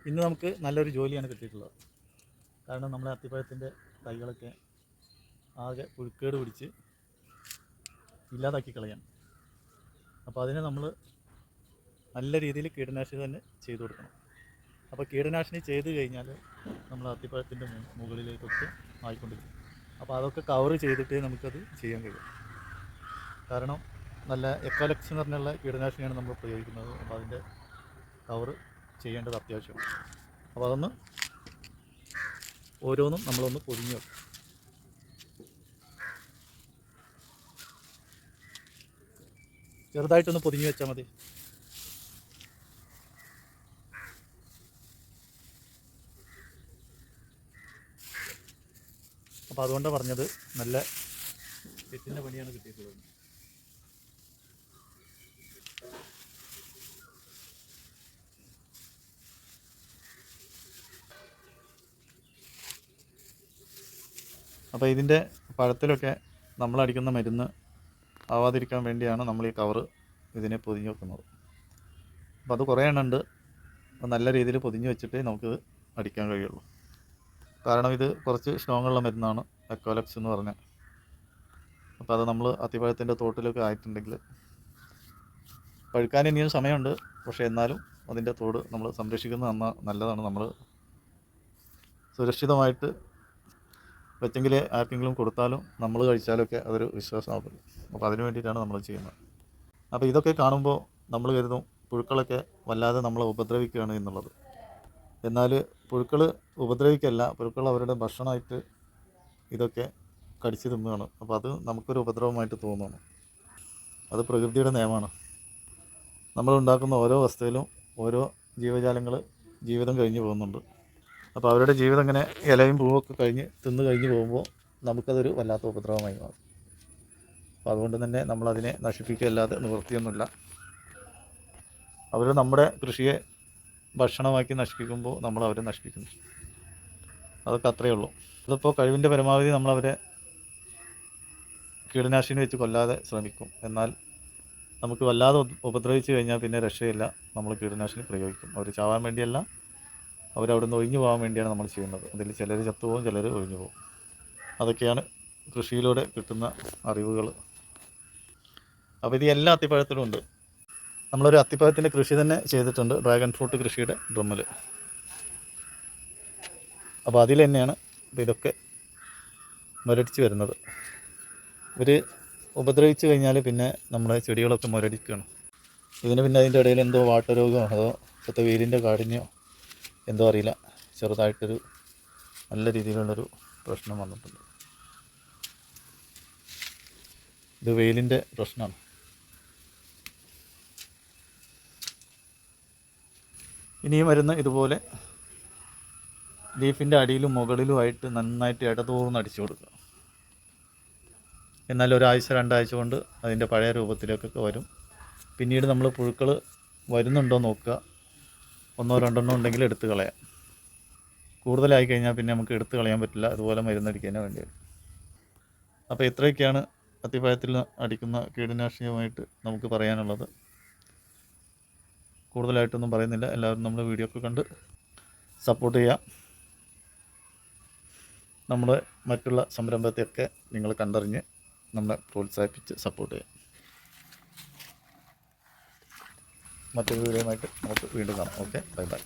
ഇന്ന് നമുക്ക് നല്ലൊരു ജോലിയാണ് കിട്ടിയിട്ടുള്ളത്. കാരണം നമ്മളെ അത്തിപ്പഴത്തിൻ്റെ തൈകളൊക്കെ ആകെ പുഴുക്കേട് പിടിച്ച് ഇല്ലാതാക്കി കളയാൻ. അപ്പോൾ അതിനെ നമ്മൾ നല്ല രീതിയിൽ കീടനാശിനി തന്നെ ചെയ്തു കൊടുക്കണം. അപ്പോൾ കീടനാശിനി ചെയ്ത് കഴിഞ്ഞാൽ നമ്മൾ അത്തിപ്പഴത്തിൻ്റെ മുകളിലേക്കൊക്കെ ആയിക്കൊണ്ടിരിക്കും. അപ്പോൾ അതൊക്കെ കവർ ചെയ്തിട്ടേ നമുക്കത് ചെയ്യാൻ കഴിയും. കാരണം നല്ല എക്കോലക്സ് എന്ന് പറഞ്ഞുള്ള കീടനാശിനിയാണ് നമ്മൾ പ്രയോഗിക്കുന്നത്. അപ്പോൾ അതിൻ്റെ കവർ ചെയ്യേണ്ടത് അത്യാവശ്യമാണ്. അപ്പോൾ അതൊന്ന് ഓരോന്നും നമ്മളൊന്ന് പൊതിഞ്ഞ് വെക്കും. ചെറുതായിട്ടൊന്ന് പൊതിഞ്ഞ് വെച്ചാൽ മതി. അപ്പോൾ അതുകൊണ്ടാണ് പറഞ്ഞത് നല്ല കെട്ടിൻ്റെ പണിയാണ് കിട്ടിയിട്ടുള്ളത്. അപ്പോൾ ഇതിൻ്റെ പഴത്തിലൊക്കെ നമ്മളടിക്കുന്ന മരുന്ന് ആവാതിരിക്കാൻ വേണ്ടിയാണ് നമ്മൾ ഈ കവറ് ഇതിനെ പൊതിഞ്ഞ് വെക്കുന്നത്. അപ്പോൾ അത് കുറേ എണ്ണം ഉണ്ട്. നല്ല രീതിയിൽ പൊതിഞ്ഞ് വെച്ചിട്ടേ നമുക്കിത് അടിക്കാൻ കഴിയുള്ളൂ. കാരണം ഇത് കുറച്ച് സ്ട്രോങ്ങുള്ള മരുന്നാണ് എക്കോലക്സ് എന്ന് പറഞ്ഞാൽ. അപ്പോൾ അത് നമ്മൾ അത്തിപ്പഴത്തിൻ്റെ തോട്ടിലൊക്കെ ആയിട്ടുണ്ടെങ്കിൽ പഴുക്കാൻ ഇനിയും സമയമുണ്ട്. പക്ഷേ എന്നാലും അതിൻ്റെ തോട് നമ്മൾ സംരക്ഷിക്കുന്നത് നല്ലതാണ്. നമ്മൾ സുരക്ഷിതമായിട്ട് വെച്ചെങ്കിൽ ആർക്കെങ്കിലും കൊടുത്താലും നമ്മൾ കഴിച്ചാലൊക്കെ അതൊരു വിശ്വാസമാകും. അപ്പോൾ അതിന് വേണ്ടിയിട്ടാണ് നമ്മൾ ചെയ്യുന്നത്. അപ്പോൾ ഇതൊക്കെ കാണുമ്പോൾ നമ്മൾ കരുതും പുഴുക്കളൊക്കെ വല്ലാതെ നമ്മളെ ഉപദ്രവിക്കുകയാണ് എന്നുള്ളത്. എന്നാൽ പുഴുക്കൾ ഉപദ്രവിക്കല്ല, പുഴുക്കൾ അവരുടെ ഭക്ഷണമായിട്ട് ഇതൊക്കെ കടിച്ചു തിന്നുകയാണ്. അപ്പോൾ അത് നമുക്കൊരു ഉപദ്രവമായിട്ട് തോന്നുന്നു. അത് പ്രകൃതിയുടെ നിയമമാണ്. നമ്മളുണ്ടാക്കുന്ന ഓരോ വസ്തുവിലും ഓരോ ജീവജാലങ്ങൾ ജീവിതം കഴിഞ്ഞ് പോകുന്നുണ്ട്. അപ്പോൾ അവരുടെ ജീവിതം ഇങ്ങനെ ഇലയും പൂവൊക്കെ തിന്ന് കഴിഞ്ഞ് പോകുമ്പോൾ നമുക്കതൊരു വല്ലാത്ത ഉപദ്രവമായി മാറും. അപ്പോൾ അതുകൊണ്ട് തന്നെ നമ്മളതിനെ നശിപ്പിക്കുകയല്ലാതെ നിവൃത്തിയൊന്നുമില്ല. അവർ നമ്മുടെ കൃഷിയെ ഭക്ഷണമാക്കി നശിപ്പിക്കുമ്പോൾ നമ്മൾ അവരെ നശിപ്പിക്കുന്നു. അതൊക്കെ അത്രയേ ഉള്ളൂ. അതിപ്പോൾ കഴിവിൻ്റെ പരമാവധി നമ്മളവരെ കീടനാശിനി വെച്ച് കൊല്ലാതെ ശ്രമിക്കും. എന്നാൽ നമുക്ക് വല്ലാതെ ഉപദ്രവിച്ച് കഴിഞ്ഞാൽ പിന്നെ രക്ഷയില്ല. നമ്മൾ കീടനാശിനി പ്രയോഗിക്കും. അവർ ചാവാൻ വേണ്ടിയല്ല, അവരവിടെ നിന്ന് ഒഴിഞ്ഞു പോകാൻ വേണ്ടിയാണ് നമ്മൾ ചെയ്യുന്നത്. അതിൽ ചിലർ ചത്തുപോകും, ചിലർ ഒഴിഞ്ഞു പോകും. അതൊക്കെയാണ് കൃഷിയിലൂടെ കിട്ടുന്ന അറിവുകൾ. അപ്പോൾ ഇത് എല്ലാ അത്തിപ്പഴത്തിലും ഉണ്ട്. നമ്മളൊരു അത്തിപ്പഴത്തിൻ്റെ കൃഷി തന്നെ ചെയ്തിട്ടുണ്ട്, ഡ്രാഗൺ ഫ്രൂട്ട് കൃഷിയുടെ ഡ്രമ്മിൽ. അപ്പോൾ അതിൽ തന്നെയാണ് ഇപ്പോൾ ഇതൊക്കെ മുരടിച്ച് വരുന്നത്. ഇവർ ഉപദ്രവിച്ച് കഴിഞ്ഞാൽ പിന്നെ നമ്മുടെ ചെടികളൊക്കെ മുരടിക്കുകയാണ്. ഇതിന് പിന്നെ അതിൻ്റെ ഇടയിൽ എന്തോ വാട്ടരോഗമോ അതോ ഇപ്പോഴത്തെ വെയിലിൻ്റെ കാഠിന്യമോ എന്തോ അറിയില്ല, ചെറുതായിട്ടൊരു നല്ല രീതിയിലുള്ളൊരു പ്രശ്നം വന്നിട്ടുണ്ട്. ഇത് വെയിലിൻ്റെ പ്രശ്നമാണ്. ഇനിയും വരുന്ന ഇതുപോലെ ലീഫിൻ്റെ അടിയിലും മുകളിലുമായിട്ട് നന്നായിട്ട് ഇടതൂർന്ന് അടിച്ചു കൊടുക്കുക. എന്നാൽ ഒരാഴ്ച 2 ആഴ്ച കൊണ്ട് അതിൻ്റെ പഴയ രൂപത്തിലേക്കൊക്കെ വരും. പിന്നീട് നമ്മൾ പുഴുക്കൾ വരുന്നുണ്ടോ നോക്കുക. 1 2 ഉണ്ടെങ്കിൽ എടുത്ത് കളയാം. കൂടുതലായി കഴിഞ്ഞാൽ പിന്നെ നമുക്ക് എടുത്ത് കളയാൻ പറ്റില്ല. അതുപോലെ മരുന്നടിക്കാനേ വേണ്ടി വരും. അപ്പോൾ ഇത്രയൊക്കെയാണ് അത്തിപ്പഴത്തിൽ അടിക്കുന്ന കീടനാശിനിയുമായിട്ട് നമുക്ക് പറയാനുള്ളത്. കൂടുതലായിട്ടൊന്നും പറയുന്നില്ല. എല്ലാവരും നമ്മൾ വീഡിയോ ഒക്കെ കണ്ട് സപ്പോർട്ട് ചെയ്യുക. നമ്മുടെ മറ്റുള്ള സംരംഭത്തെയൊക്കെ നിങ്ങൾ കണ്ടറിഞ്ഞ് നമ്മളെ പ്രോത്സാഹിപ്പിച്ച് സപ്പോർട്ട് ചെയ്യുക. മറ്റൊരു വീഡിയോയുമായിട്ട് നമുക്ക് വീണ്ടും കാണാം. Okay, bye bye.